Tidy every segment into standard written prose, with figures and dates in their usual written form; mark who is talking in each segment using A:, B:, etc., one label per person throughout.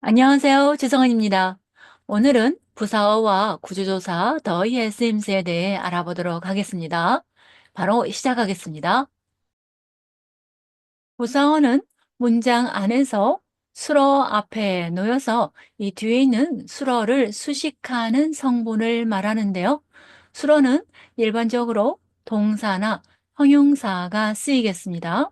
A: 안녕하세요. 지성은입니다. 오늘은 부사어와 구조조사 더이의 쓰임새에 대해 알아보도록 하겠습니다. 바로 시작하겠습니다. 부사어는 문장 안에서 수러 앞에 놓여서 이 뒤에 있는 수러를 수식하는 성분을 말하는데요. 수러는 일반적으로 동사나 형용사가 쓰이겠습니다.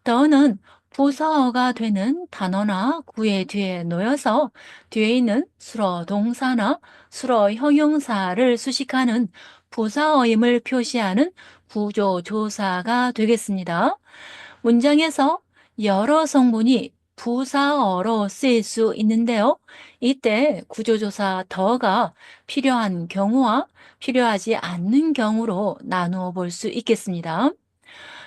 A: 더는 부사어가 되는 단어나 구의 뒤에 놓여서 뒤에 있는 수러 동사나 수러 형용사를 수식하는 부사어임을 표시하는 구조조사가 되겠습니다. 문장에서 여러 성분이 부사어로 쓰일 수 있는데요. 이때 구조조사 더가 필요한 경우와 필요하지 않는 경우로 나누어 볼 수 있겠습니다.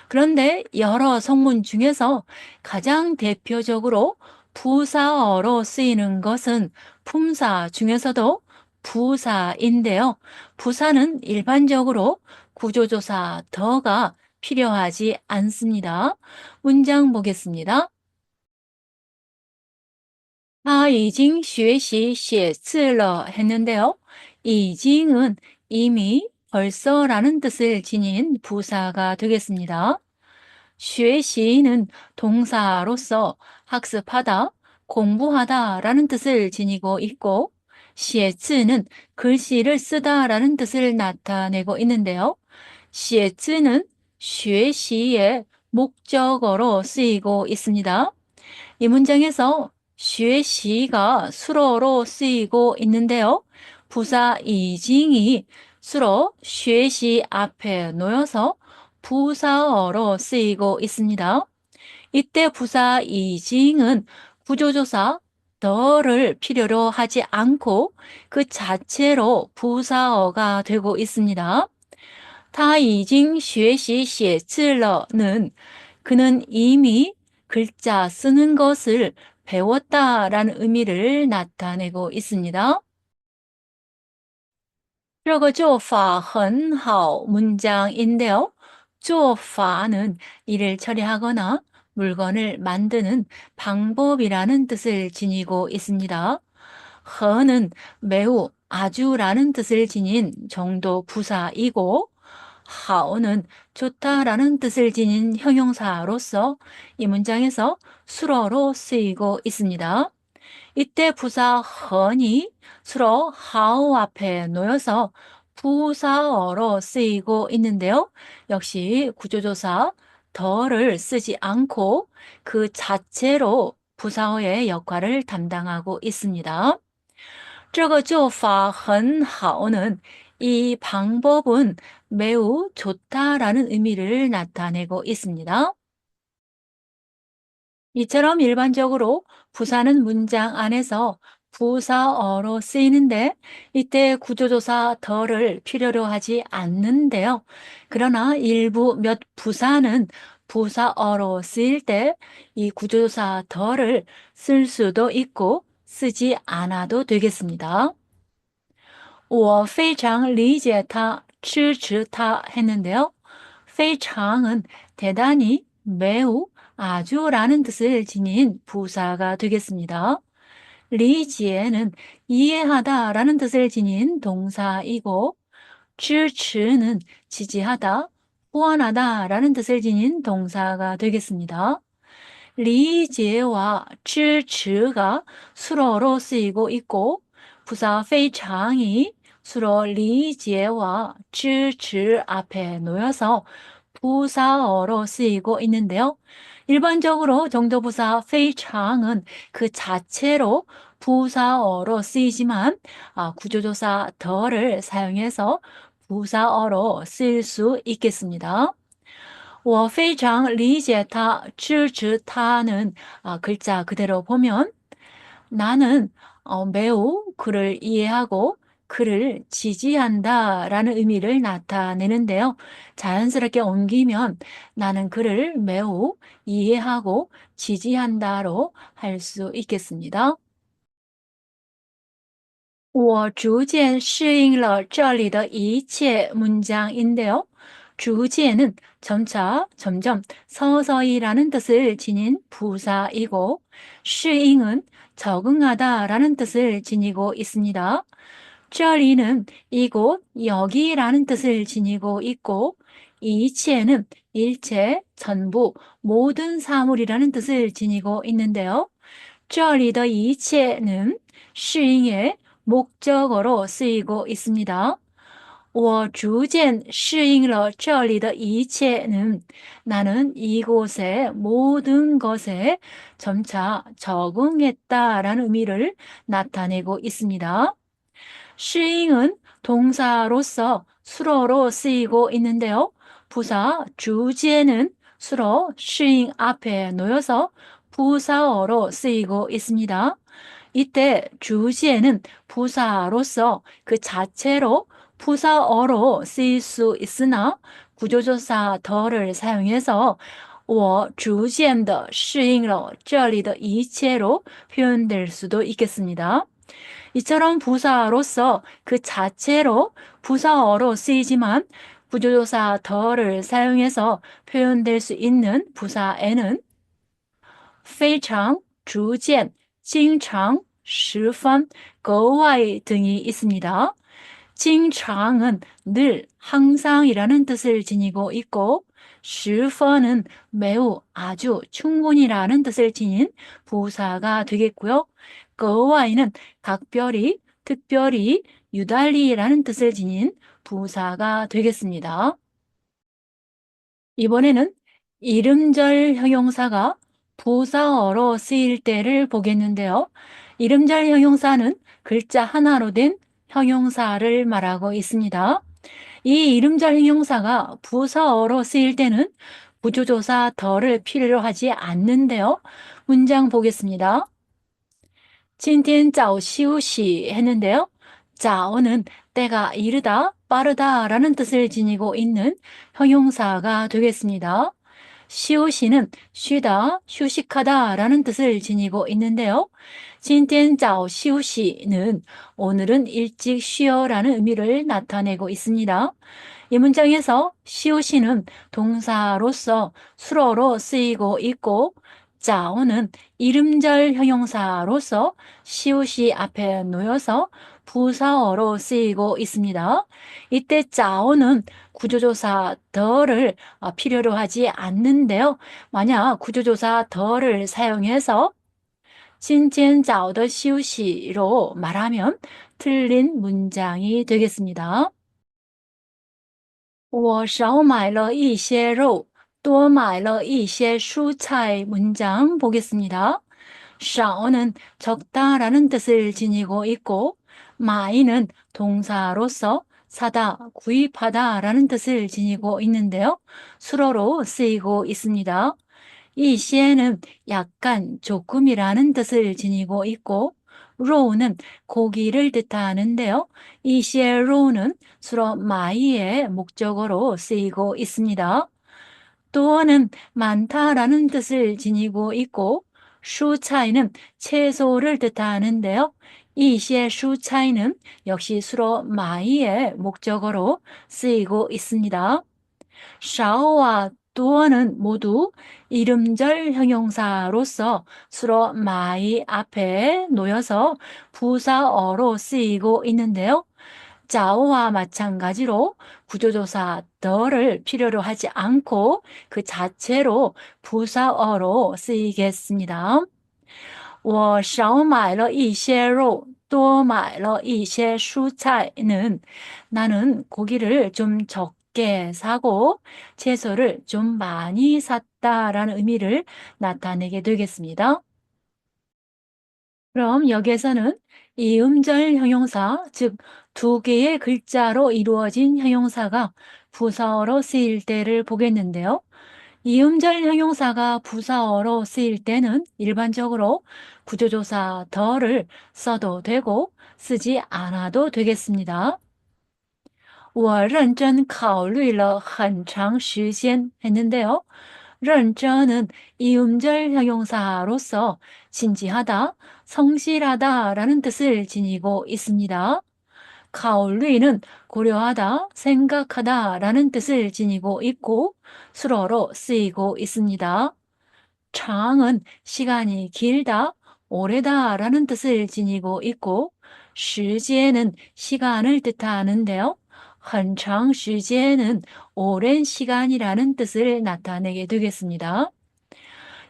A: 그런데 여러 성분 중에서 가장 대표적으로 부사어로 쓰이는 것은 품사 중에서도 부사인데요. 부사는 일반적으로 구조조사 더가 필요하지 않습니다. 문장 보겠습니다. 他已经学习写字了 했는데요. 已经은 이미 벌써라는 뜻을 지닌 부사가 되겠습니다. 学习는 동사로서 학습하다, 공부하다 라는 뜻을 지니고 있고 写字는 글씨를 쓰다 라는 뜻을 나타내고 있는데요. 写字는 学习의 목적어로 쓰이고 있습니다. 이 문장에서 学习가 수로로 쓰이고 있는데요. 부사 이징이 수로 学习 앞에 놓여서 부사어로 쓰이고 있습니다. 이때 부사 이징은 구조조사 더를 필요로 하지 않고 그 자체로 부사어가 되고 있습니다. 他已经学习写字了는 그는 이미 글자 쓰는 것을 배웠다라는 의미를 나타내고 있습니다. 这个做法很好 문장인데요. 做法는 일을 처리하거나 물건을 만드는 방법이라는 뜻을 지니고 있습니다. 很은 매우, 아주라는 뜻을 지닌 정도 부사이고 好는 좋다라는 뜻을 지닌 형용사로서 이 문장에서 수러로 쓰이고 있습니다. 이때 부사 헌이 수러 how 앞에 놓여서 부사어로 쓰이고 있는데요. 역시 구조조사 더를 쓰지 않고 그 자체로 부사어의 역할을 담당하고 있습니다. 这个做法很好는 이 방법은 매우 좋다라는 의미를 나타내고 있습니다. 이처럼 일반적으로 부사는 문장 안에서 부사어로 쓰이는데 이때 구조조사 더를 필요로 하지 않는데요. 그러나 일부 몇 부사는 부사어로 쓰일 때 이 구조조사 더를 쓸 수도 있고 쓰지 않아도 되겠습니다. 我非常理解他,支持他 했는데요. 非常은 대단히, 매우, 아주라는 뜻을 지닌 부사가 되겠습니다. 리지에는 이해하다 라는 뜻을 지닌 동사이고 支持는 지지하다, 후원하다 라는 뜻을 지닌 동사가 되겠습니다. 리제와 支持가 수로로 쓰이고 있고 부사 非常이 수로 리제와 支持 앞에 놓여서 부사어로 쓰이고 있는데요. 일반적으로 정도부사 非常은 그 자체로 부사어로 쓰이지만 구조조사 더를 사용해서 부사어로 쓰일 수 있겠습니다. 我非常理解他,支持他는 글자 그대로 보면 나는 매우 그를 이해하고 그를 지지한다 라는 의미를 나타내는데요. 자연스럽게 옮기면 나는 그를 매우 이해하고 지지한다로 할 수 있겠습니다. 我逐渐适应了这里的一切 문장인데요. 逐渐은 점차, 점점, 서서히라는 뜻을 지닌 부사이고, 适应은 적응하다라는 뜻을 지니고 있습니다. 这里는 이곳, 여기라는 뜻을 지니고 있고, 一切는 일체, 전부, 모든 사물이라는 뜻을 지니고 있는데요. 这里的一切는 适应의 목적어로 쓰이고 있습니다. 我逐渐适应了这里的一切는 나는 이곳의 모든 것에 점차 적응했다라는 의미를 나타내고 있습니다. 适应은 동사로서 수로로 쓰이고 있는데요. 부사 逐渐은 수로 适应 앞에 놓여서 부사어로 쓰이고 있습니다. 이때 逐渐은 부사로서 그 자체로 부사어로 쓰일 수 있으나 구조조사 더를 사용해서 我逐渐地适应了这里的一切로 표현될 수도 있겠습니다. 이처럼 부사로서 그 자체로 부사어로 쓰이지만 구조조사 더를 사용해서 표현될 수 있는 부사에는 非常, 逐渐, 经常, 十分, 格外 등이 있습니다. 经常은 늘, 항상이라는 뜻을 지니고 있고 十分은 매우, 아주, 충분히라는 뜻을 지닌 부사가 되겠고요. 格外는 각별히, 특별히, 유달리라는 뜻을 지닌 부사가 되겠습니다. 이번에는 이름절 형용사가 부사어로 쓰일 때를 보겠는데요. 이름절 형용사는 글자 하나로 된 형용사를 말하고 있습니다. 이 이름절 형용사가 부사어로 쓰일 때는 구조조사 더를 필요로 하지 않는데요. 문장 보겠습니다. 今天早休息 했는데요. 早는 때가 이르다, 빠르다 라는 뜻을 지니고 있는 형용사가 되겠습니다. 休息는 쉬다, 휴식하다 라는 뜻을 지니고 있는데요. 今天早休息는 오늘은 일찍 쉬어 라는 의미를 나타내고 있습니다. 이 문장에서 休息는 동사로서 수로로 쓰이고 있고 早는 이름절 형용사로서 休息 앞에 놓여서 부사어로 쓰이고 있습니다. 이때 早는 구조조사 더를 필요로 하지 않는데요. 만약 구조조사 더를 사용해서 今天早的休息로 말하면 틀린 문장이 되겠습니다. 我少买了一些肉，多买了一些蔬菜 문장 보겠습니다. 少는 적다라는 뜻을 지니고 있고 마이는 동사로서 사다, 구입하다라는 뜻을 지니고 있는데요. 수로로 쓰이고 있습니다. 이시에는 약간, 조금이라는 뜻을 지니고 있고 로우는 고기를 뜻하는데요. 이시에로우는 수로 마이의 목적어로 쓰이고 있습니다. 또는 많다라는 뜻을 지니고 있고 슈차이는 채소를 뜻하는데요. 이시에 슈차이는 역시 수로 마이의 목적어로 쓰이고 있습니다. 샤오와 또는 모두 이름절 형용사로서 수로 마이 앞에 놓여서 부사어로 쓰이고 있는데요. 자오와 마찬가지로 구조조사 더를 필요로 하지 않고 그 자체로 부사어로 쓰이겠습니다. 我少买了一些肉，多买了一些蔬菜는 나는 고기를 좀 적게 사고 채소를 좀 많이 샀다라는 의미를 나타내게 되겠습니다. 그럼 여기에서는 이음절 형용사, 즉 두 개의 글자로 이루어진 형용사가 부사어로 쓰일 때를 보겠는데요. 이음절 형용사가 부사어로 쓰일 때는 일반적으로 구조조사 더를 써도 되고 쓰지 않아도 되겠습니다. 我认真考虑了很长时间 했는데요. 认真은 이음절 형용사로서 진지하다, 성실하다 라는 뜻을 지니고 있습니다. 考虑는 고려하다, 생각하다라는 뜻을 지니고 있고 수로로 쓰이고 있습니다. 장은 시간이 길다, 오래다라는 뜻을 지니고 있고 시간은 시간을 뜻하는데요. 很长时间은 오랜 시간이라는 뜻을 나타내게 되겠습니다.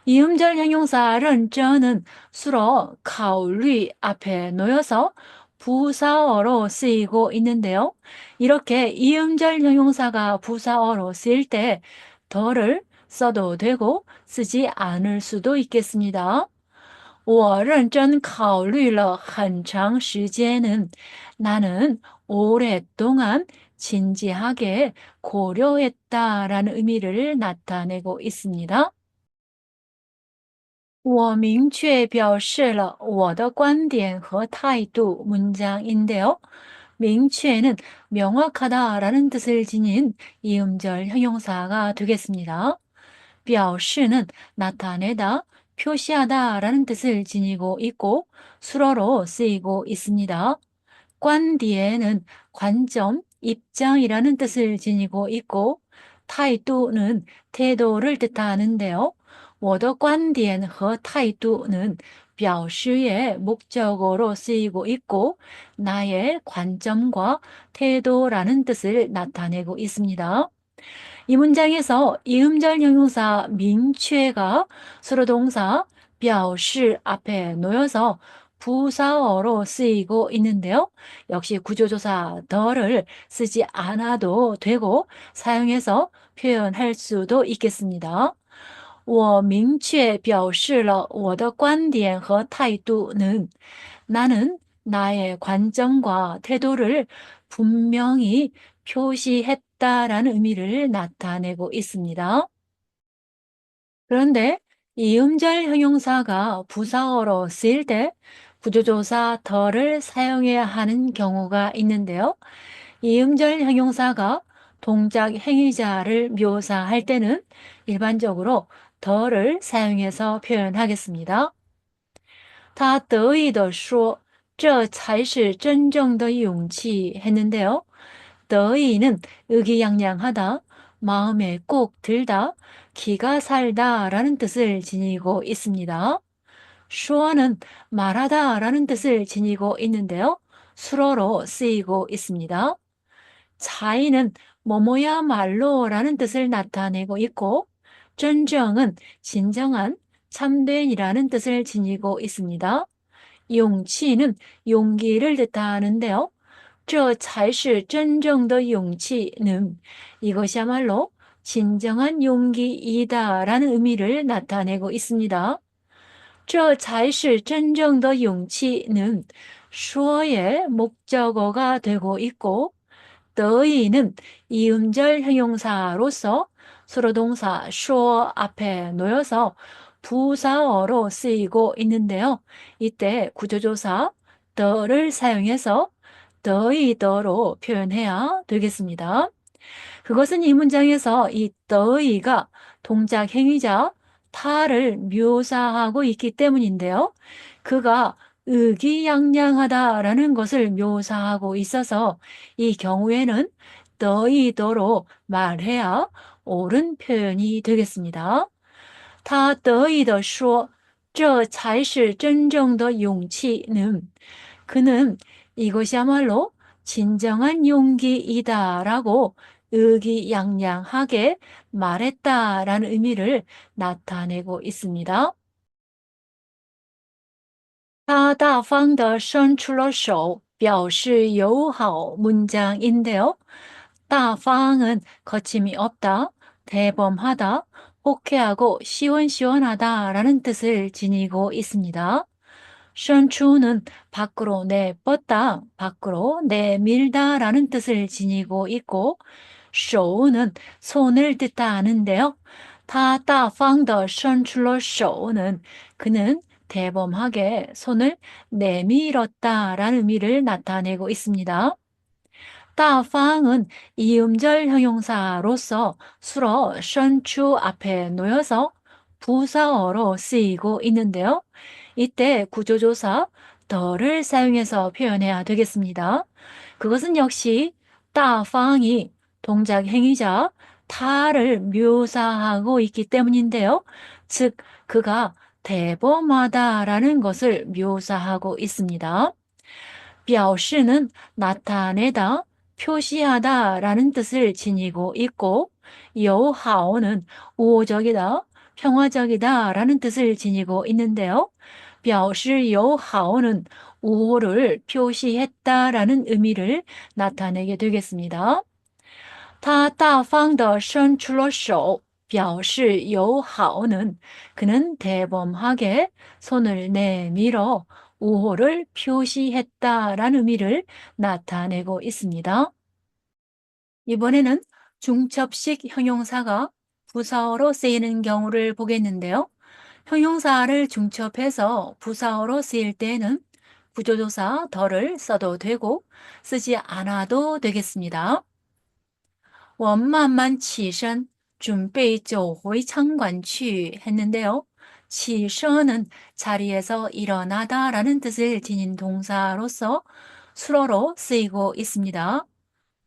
A: 이음절 형용사 认真은 수로 考虑 앞에 놓여서 부사어로 쓰이고 있는데요. 이렇게 이음절 형용사가 부사어로 쓰일 때 더를 써도 되고 쓰지 않을 수도 있겠습니다. 我认真考虑了很长时间은 나는 오랫동안 진지하게 고려했다라는 의미를 나타내고 있습니다. 我明确表示了我的观点和态度 문장인데요. 明确는 명확하다라는 뜻을 지닌 이음절 형용사가 되겠습니다. 表示는 나타내다, 표시하다라는 뜻을 지니고 있고 수로로 쓰이고 있습니다. 观点은 관점, 입장이라는 뜻을 지니고 있고态度는 태도를 뜻하는데요. 我的观点和态度는 表示의 목적어로 쓰이고 있고 나의 관점과 태도라는 뜻을 나타내고 있습니다. 이 문장에서 이음절 형용사 민취가 수로동사 表示 앞에 놓여서 부사어로 쓰이고 있는데요. 역시 구조조사 더를 쓰지 않아도 되고 사용해서 표현할 수도 있겠습니다. 我明确表示了我的观点和态度는 나는 나의 관점과 태도를 분명히 표시했다라는 의미를 나타내고 있습니다. 그런데 이음절 형용사가 부사어로 쓰일 때 구조조사 더를 사용해야 하는 경우가 있는데요. 이음절 형용사가 동작 행위자를 묘사할 때는 일반적으로 더를 사용해서 표현하겠습니다. 他得意地说，这才是真正的勇气 했는데요. 得意는 의기양양하다, 마음에 꼭 들다, 기가 살다 라는 뜻을 지니고 있습니다. 说는 말하다 라는 뜻을 지니고 있는데요. 수로로 쓰이고 있습니다. 자이는 뭐뭐야말로 라는 뜻을 나타내고 있고 真正은 진정한, 참된이라는 뜻을 지니고 있습니다. 용치는 용기를 뜻하는데요. 这才是真正的勇气는 이것이야말로 진정한 용기이다 라는 의미를 나타내고 있습니다. 这才是真正的勇气는 쇼의 목적어가 되고 있고 더이는 이음절 형용사로서 수로동사 쇼 앞에 놓여서 부사어로 쓰이고 있는데요. 이때 구조조사 더를 사용해서 더이더로 표현해야 되겠습니다. 그것은 이 문장에서 이 더이가 동작 행위자 타를 묘사하고 있기 때문인데요. 그가 의기양양하다라는 것을 묘사하고 있어서 이 경우에는 더이더로 말해야 옳은 표현이 되겠습니다. 他得意地说，这才是真正的勇气는 그는 이것이야말로 진정한 용기이다라고 의기양양하게 말했다라는 의미를 나타내고 있습니다. 他大方地伸出了手，表示友好 문장인데요. 大方은 거침이 없다, 대범하다, 호쾌하고 시원시원하다라는 뜻을 지니고 있습니다. 伸出는 밖으로 내뻗다, 밖으로 내밀다라는 뜻을 지니고 있고 手는 손을 뜻하는데요. 他大方地伸出了手는 그는 대범하게 손을 내밀었다라는 의미를 나타내고 있습니다. 大方은 이음절 형용사로서 수로 伸出 앞에 놓여서 부사어로 쓰이고 있는데요. 이때 구조조사 더를 사용해서 표현해야 되겠습니다. 그것은 역시 따방이 동작 행위자 다를 묘사하고 있기 때문인데요. 즉, 그가 대범하다라는 것을 묘사하고 있습니다. 表示는 나타내다, 표시하다라는 뜻을 지니고 있고, 友好는 우호적이다, 평화적이다라는 뜻을 지니고 있는데요. 表示友好는 우호를 표시했다라는 의미를 나타내게 되겠습니다. 他大方地伸出了手，表示友好는 그는 대범하게 손을 내밀어 우호를 표시했다라는 의미를 나타내고 있습니다. 이번에는 중첩식 형용사가 부사어로 쓰이는 경우를 보겠는데요. 형용사를 중첩해서 부사어로 쓰일 때에는 구조조사 더를 써도 되고 쓰지 않아도 되겠습니다. 我慢慢起身准备走回餐馆去 했는데요. 起身은 자리에서 일어나다 라는 뜻을 지닌 동사로서 수로로 쓰이고 있습니다.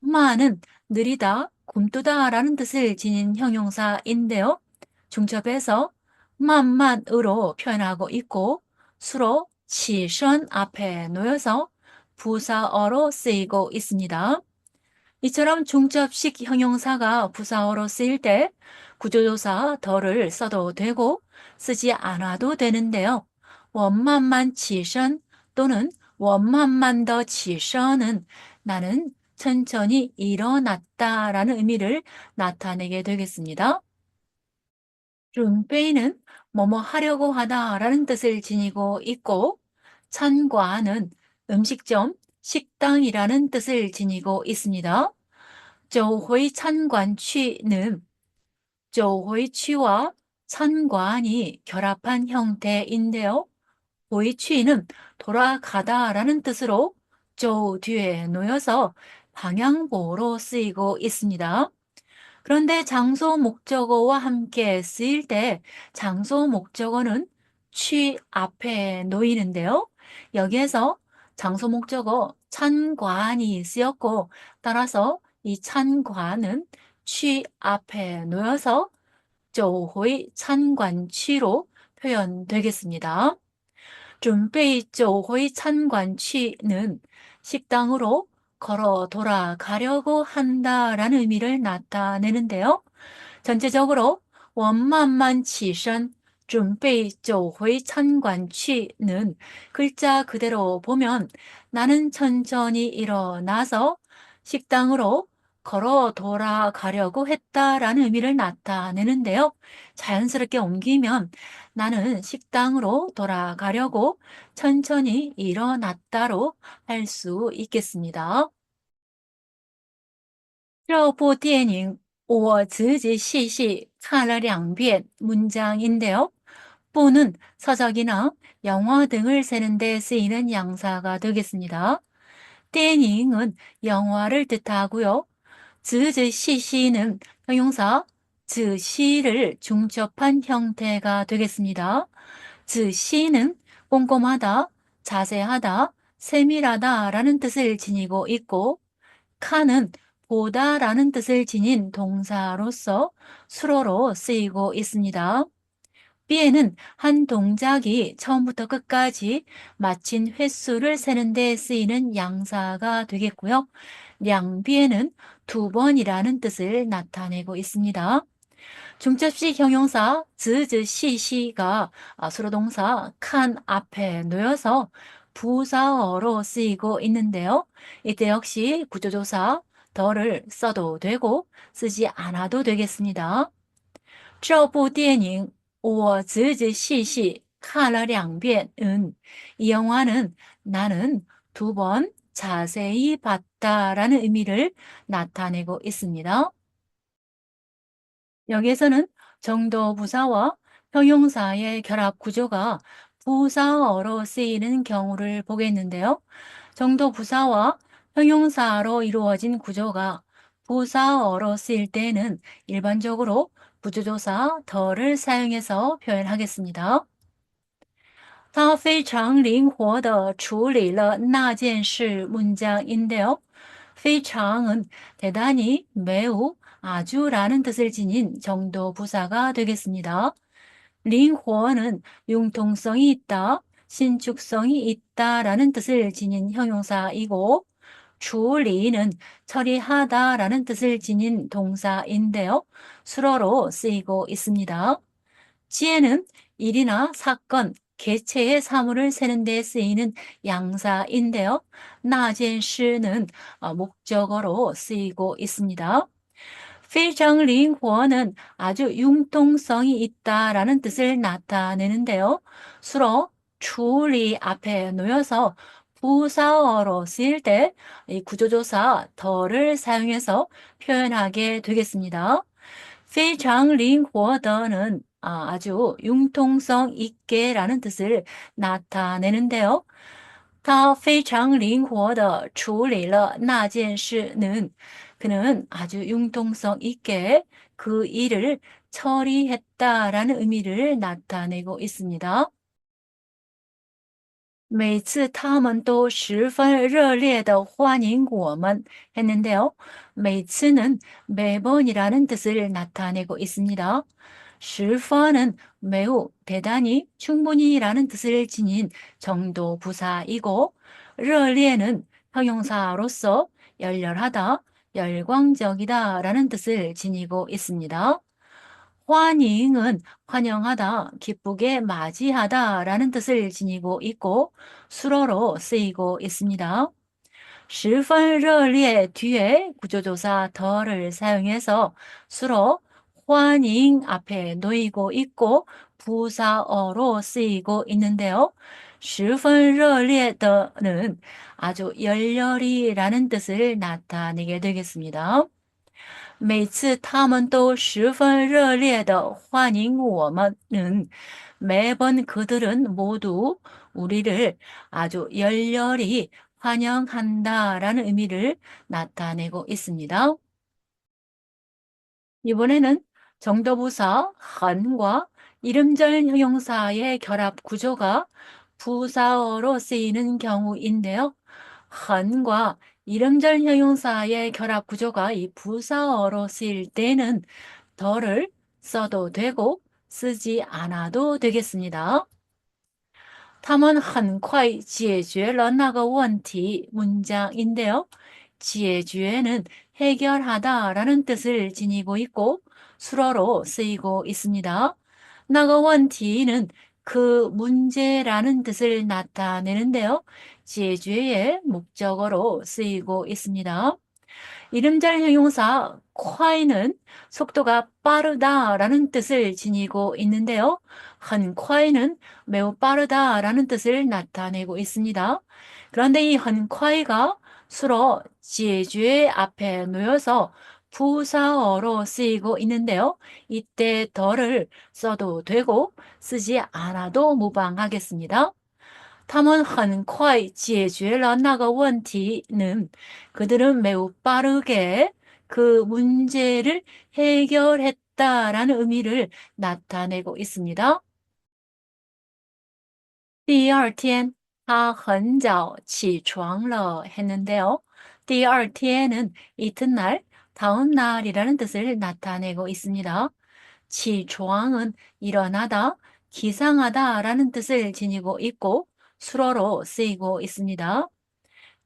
A: 만은 느리다, 굼뜨다 라는 뜻을 지닌 형용사인데요. 중첩해서 만만으로 표현하고 있고 수로 起身 앞에 놓여서 부사어로 쓰이고 있습니다. 이처럼 중첩식 형용사가 부사어로 쓰일 때 구조조사 더를 써도 되고 쓰지 않아도 되는데요. 我慢慢起身 또는 我慢慢地起身은 나는 천천히 일어났다 라는 의미를 나타내게 되겠습니다. 准备는 뭐뭐 하려고 하다 라는 뜻을 지니고 있고 찬과는 음식점, 식당이라는 뜻을 지니고 있습니다. 走回餐馆去는 走回去와 찬관이 결합한 형태인데요. 回去는 돌아가다 라는 뜻으로 走 뒤에 놓여서 방향보로 쓰이고 있습니다. 그런데 장소 목적어와 함께 쓰일 때 장소 목적어는 취 앞에 놓이는데요. 여기에서 장소 목적어 찬관이 쓰였고 따라서 이 찬관은 취 앞에 놓여서 走回 찬관취로 표현되겠습니다. 准备走回 찬관취는 식당으로 걸어 돌아가려고 한다라는 의미를 나타내는데요. 전체적으로 我慢慢起身 准备走回 餐馆去는 글자 그대로 보면 나는 천천히 일어나서 식당으로 걸어 돌아가려고 했다라는 의미를 나타내는데요. 자연스럽게 옮기면 나는 식당으로 돌아가려고 천천히 일어났다로 할 수 있겠습니다. 这部电影我仔仔细细看了2遍 문장인데요. 보는 서적이나 영화 등을 세는 데 쓰이는 양사가 되겠습니다. 电影은 영화를 뜻하고요. 仔仔细细는 형용사 仔细를 중첩한 형태가 되겠습니다. 仔细는 꼼꼼하다, 자세하다, 세밀하다 라는 뜻을 지니고 있고 칸은 보다 라는 뜻을 지닌 동사로서 수로로 쓰이고 있습니다. 삐에는 한 동작이 처음부터 끝까지 마친 횟수를 세는 데 쓰이는 양사가 되겠고요. 량비에는 2번이라는 뜻을 나타내고 있습니다. 중첩식 형용사 즈즈시시가 수로동사 칸 앞에 놓여서 부사어로 쓰이고 있는데요. 이때 역시 구조조사 더를 써도 되고 쓰지 않아도 되겠습니다. 这部电影我仔仔细细看了2遍은 이 영화는 나는 2번 자세히 봤다라는 의미를 나타내고 있습니다. 여기에서는 정도 부사와 형용사의 결합 구조가 부사어로 쓰이는 경우를 보겠는데요. 정도 부사와 형용사로 이루어진 구조가 부사어로 쓰일 때에는 일반적으로 구조조사 더를 사용해서 표현하겠습니다. 他非常灵活地处理了那件事문장인데요. 非常은 대단히, 매우, 아주라는 뜻을 지닌 정도 부사가 되겠습니다. 링호는 융통성이 있다, 신축성이 있다라는 뜻을 지닌 형용사이고, 주리는 처리하다라는 뜻을 지닌 동사인데요. 수로로 쓰이고 있습니다. 지혜는 일이나 사건, 개체의 사물을 세는 데 쓰이는 양사인데요. 나젠시는 목적어로 쓰이고 있습니다. 非常灵活는 아주 융통성이 있다라는 뜻을 나타내는데요. 수로处理 앞에 놓여서 부사어로 쓰일 때 이 구조조사 더를 사용해서 표현하게 되겠습니다. 非常灵活的는 아주 융통성 있게라는 뜻을 나타내는데요. 他非常灵活地处理了那件事는 그는 아주 융통성 있게 그 일을 처리했다라는 의미를 나타내고 있습니다. 每次他们都十分热烈地欢迎我们 했는데요. 每次는 매번이라는 뜻을 나타내고 있습니다. 十分은 매우, 대단히, 충분히라는 뜻을 지닌 정도 부사이고, 热烈는 형용사로서 열렬하다, 열광적이다 라는 뜻을 지니고 있습니다. 환迎은 환영하다, 기쁘게 맞이하다 라는 뜻을 지니고 있고 수로로 쓰이고 있습니다. 十分热烈 뒤에 구조조사 더를 사용해서 수로 환迎앞에 놓이고 있고 부사어로 쓰이고 있는데요. 十分热烈的는 아주 열렬히라는 뜻을 나타내게 되겠습니다. 每次他们都十分热烈地欢迎我们은 매번 그들은 모두 우리를 아주 열렬히 환영한다라는 의미를 나타내고 있습니다. 이번에는 정도부사 한과 이름절 형용사의 결합 구조가 부사어로 쓰이는 경우인데요. 한과 이름절 형용사의 결합 구조가 이 부사어로 쓰일 때는 더를 써도 되고 쓰지 않아도 되겠습니다. 他们很快解决了那个问题 문장인데요. 解决는 해결하다라는 뜻을 지니고 있고 수로로 쓰이고 있습니다. 那个问题는 그 문제라는 뜻을 나타내는데요. 解决의 목적어로 쓰이고 있습니다. 이름잘 형용사 콰이는 속도가 빠르다라는 뜻을 지니고 있는데요. 헌콰이는 매우 빠르다라는 뜻을 나타내고 있습니다. 그런데 이 헌콰이가 수로 제주의 앞에 놓여서 부사어로 쓰이고 있는데요. 이때 더를 써도 되고 쓰지 않아도 무방하겠습니다. 他们很快解决了那个问题는 그들은 매우 빠르게 그 문제를 해결했다라는 의미를 나타내고 있습니다. 第二天,他很早起床了 했는데요. 第二天은 이튿날, 다음 날이라는 뜻을 나타내고 있습니다. 起床은 일어나다, 기상하다라는 뜻을 지니고 있고 수로로 쓰이고 있습니다.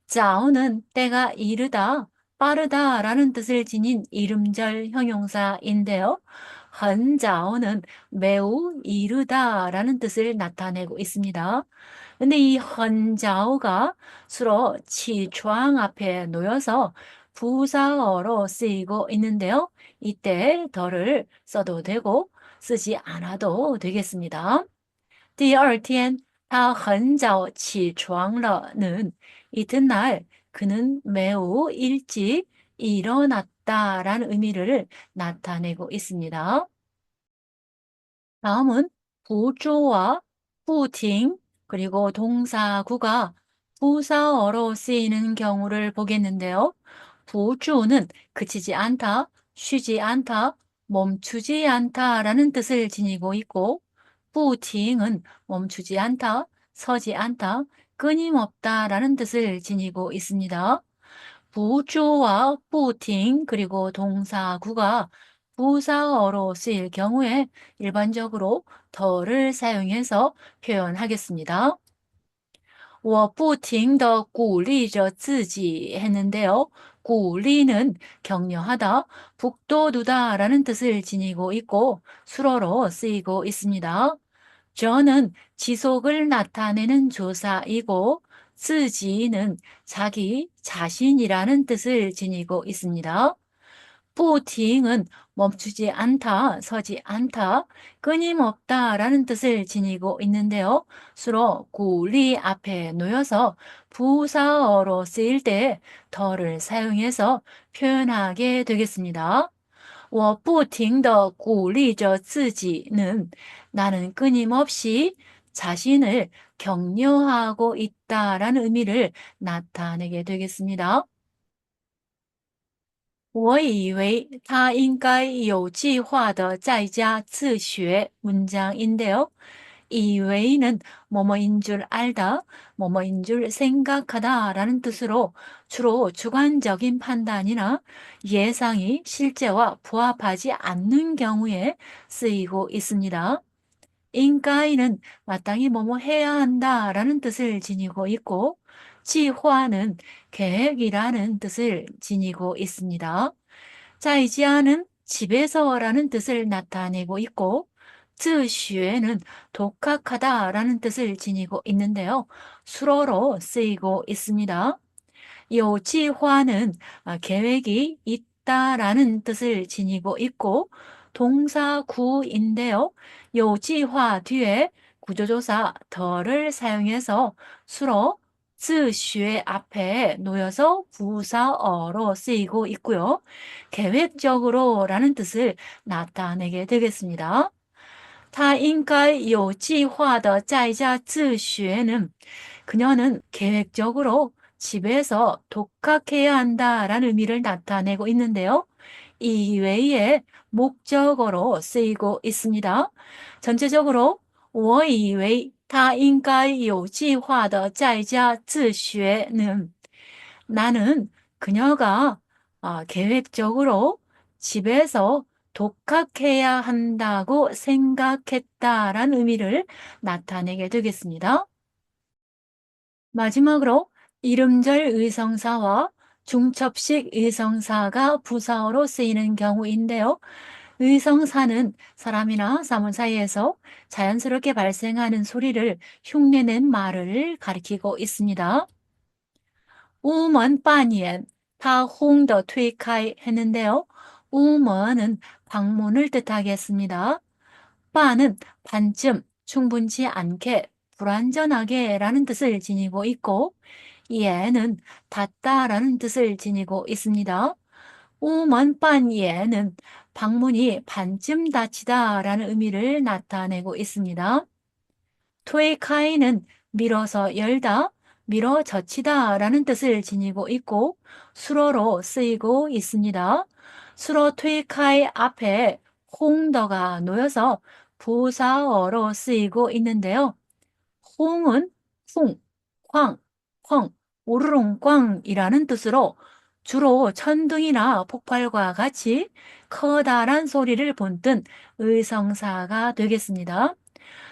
A: 早는 때가 이르다, 빠르다라는 뜻을 지닌 이름절 형용사인데요. 很早는 매우 이르다라는 뜻을 나타내고 있습니다. 근데 이 很早가 수로 起床 앞에 놓여서 부사어로 쓰이고 있는데요. 이때 더를 써도 되고 쓰지 않아도 되겠습니다. 第二天,他很早起床了는 이튿날 그는 매우 일찍 일어났다라는 의미를 나타내고 있습니다. 다음은 부주와 부팅 그리고 동사구가 부사어로 쓰이는 경우를 보겠는데요. 부주는 그치지 않다, 쉬지 않다, 멈추지 않다라는 뜻을 지니고 있고 부팅은 멈추지 않다, 서지 않다, 끊임없다라는 뜻을 지니고 있습니다. 부조와 부팅 그리고 동사구가 부사어로 쓰일 경우에 일반적으로 더를 사용해서 표현하겠습니다. 我不停地鼓励着自己 했는데요. 鼓励는 격려하다, 북돋우다라는 뜻을 지니고 있고 수로로 쓰이고 있습니다. 저는 지속을 나타내는 조사이고 自己는 자기, 자신이라는 뜻을 지니고 있습니다. 不停은 멈추지 않다, 서지 않다, 끊임없다라는 뜻을 지니고 있는데요. 수로 구리 앞에 놓여서 부사어로 쓰일 때 더를 사용해서 표현하게 되겠습니다. 我不停地鼓励着自己는 나는 끊임없이 자신을 격려하고 있다라는 의미를 나타내게 되겠습니다. 我以为他应该有计划的在家自学 문장인데요. 이외에는 뭐뭐인 줄 알다, 뭐뭐인 줄 생각하다 라는 뜻으로 주로 주관적인 판단이나 예상이 실제와 부합하지 않는 경우에 쓰이고 있습니다. 인가이는 마땅히 뭐뭐 해야 한다 라는 뜻을 지니고 있고, 지화는 계획이라는 뜻을 지니고 있습니다. 자이지아는 집에서라는 뜻을 나타내고 있고, 쯔슈에는 독학하다라는 뜻을 지니고 있는데요. 수로로 쓰이고 있습니다. 요지화는 계획이 있다라는 뜻을 지니고 있고 동사구인데요. 요지화 뒤에 구조조사 더를 사용해서 수로 自学 앞에 놓여서 부사어로 쓰이고 있고요. 계획적으로 라는 뜻을 나타내게 되겠습니다. 他应该有计划的在家自学는 그녀는 계획적으로 집에서 독학해야 한다라는 의미를 나타내고 있는데요. 이외에 목적어로 쓰이고 있습니다. 전체적으로 我以为他应该有计划的在家自学는 나는 그녀가 계획적으로 집에서 독학해야 한다고 생각했다라는 의미를 나타내게 되겠습니다. 마지막으로 이름절 의성사와 중첩식 의성사가 부사어로 쓰이는 경우인데요. 의성사는 사람이나 사물 사이에서 자연스럽게 발생하는 소리를 흉내낸 말을 가리키고 있습니다. 우먼 빠니엔 다 홍더 트위카이 했는데요. 우먼은 방문을 뜻하겠습니다. 빠는 반쯤, 충분치 않게, 불완전하게 라는 뜻을 지니고 있고 예는 닫다라는 뜻을 지니고 있습니다. 우먼 빠니에는 방문이 반쯤 닫히다라는 의미를 나타내고 있습니다. 토이카이는 밀어서 열다, 밀어 젖히다 라는 뜻을 지니고 있고 수로로 쓰이고 있습니다. 수로 토이카이 앞에 홍더가 놓여서 부사어로 쓰이고 있는데요. 홍은 쿵, 쾅, 쾅, 오르롱꽝이라는 뜻으로 주로 천둥이나 폭발과 같이 커다란 소리를 본뜬 의성사가 되겠습니다.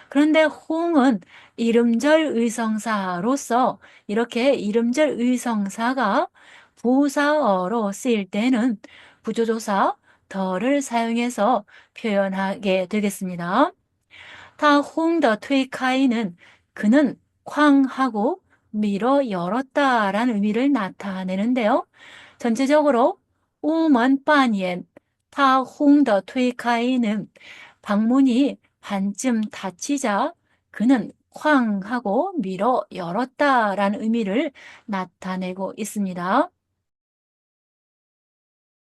A: 그런데 홍은 이름절 의성사로서 이렇게 이름절 의성사가 부사어로 쓰일 때는 부조조사 더를 사용해서 표현하게 되겠습니다. 다 홍더 트위카이는 그는 쾅하고 밀어 열었다라는 의미를 나타내는데요. 전체적으로 우먼 빠니엔 다 홍더 트위카이는 방문이 반쯤 닫히자 그는 쾅하고 밀어 열었다라는 의미를 나타내고 있습니다.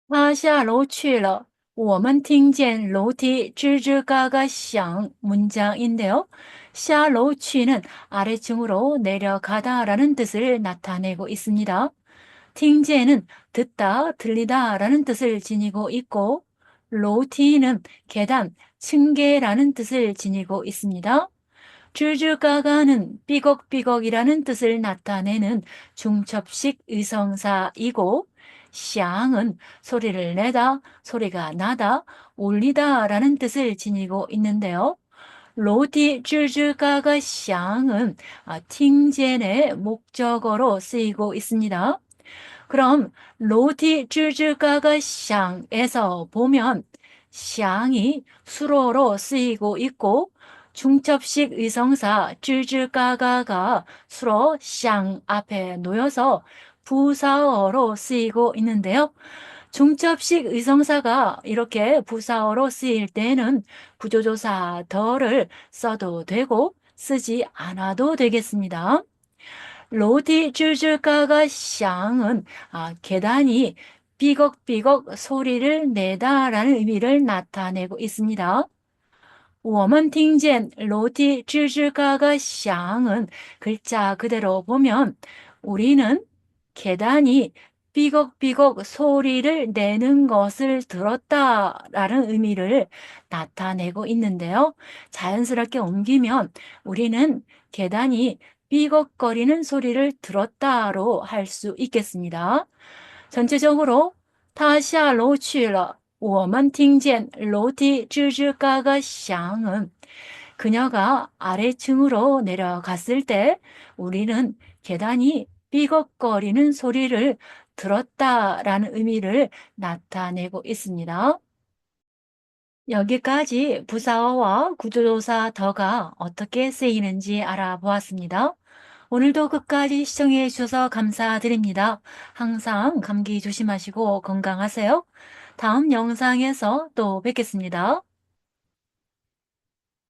A: 他下楼去了，我们听见楼梯吱吱嘎嘎响 문장인데요. 下楼去는 아래층으로 내려가다라는 뜻을 나타내고 있습니다. 팅제는 듣다, 들리다라는 뜻을 지니고 있고 로티는 계단, 층계라는 뜻을 지니고 있습니다. 줄줄 까가는 삐걱삐걱이라는 뜻을 나타내는 중첩식 의성사이고 샹은 소리를 내다, 소리가 나다, 울리다 라는 뜻을 지니고 있는데요. 로디 줄줄 까가 샹은 팅젠의 목적어로 쓰이고 있습니다. 그럼 로디 줄줄가가 샹에서 보면 샹이 수로로 쓰이고 있고 중첩식 의성사 줄줄가가가 수로 샹 앞에 놓여서 부사어로 쓰이고 있는데요. 중첩식 의성사가 이렇게 부사어로 쓰일 때는 구조조사 더를 써도 되고 쓰지 않아도 되겠습니다. 로디 줄줄가가 샹은 계단이 삐걱삐걱 소리를 내다라는 의미를 나타내고 있습니다. 我们听见 로디 줄줄가가 샹은 글자 그대로 보면 우리는 계단이 삐걱삐걱 소리를 내는 것을 들었다라는 의미를 나타내고 있는데요. 자연스럽게 옮기면 우리는 계단이 삐걱거리는 소리를 들었다로 할 수 있겠습니다. 전체적으로 他下楼去了我们听见 楼梯 吱吱嘎嘎 响은 그녀가 아래층으로 내려갔을 때 우리는 계단이 삐걱거리는 소리를 들었다라는 의미를 나타내고 있습니다. 여기까지 부사어와 구조조사 더가 어떻게 쓰이는지 알아보았습니다. 오늘도 끝까지 시청해 주셔서 감사드립니다. 항상 감기 조심하시고 건강하세요. 다음 영상에서 또 뵙겠습니다.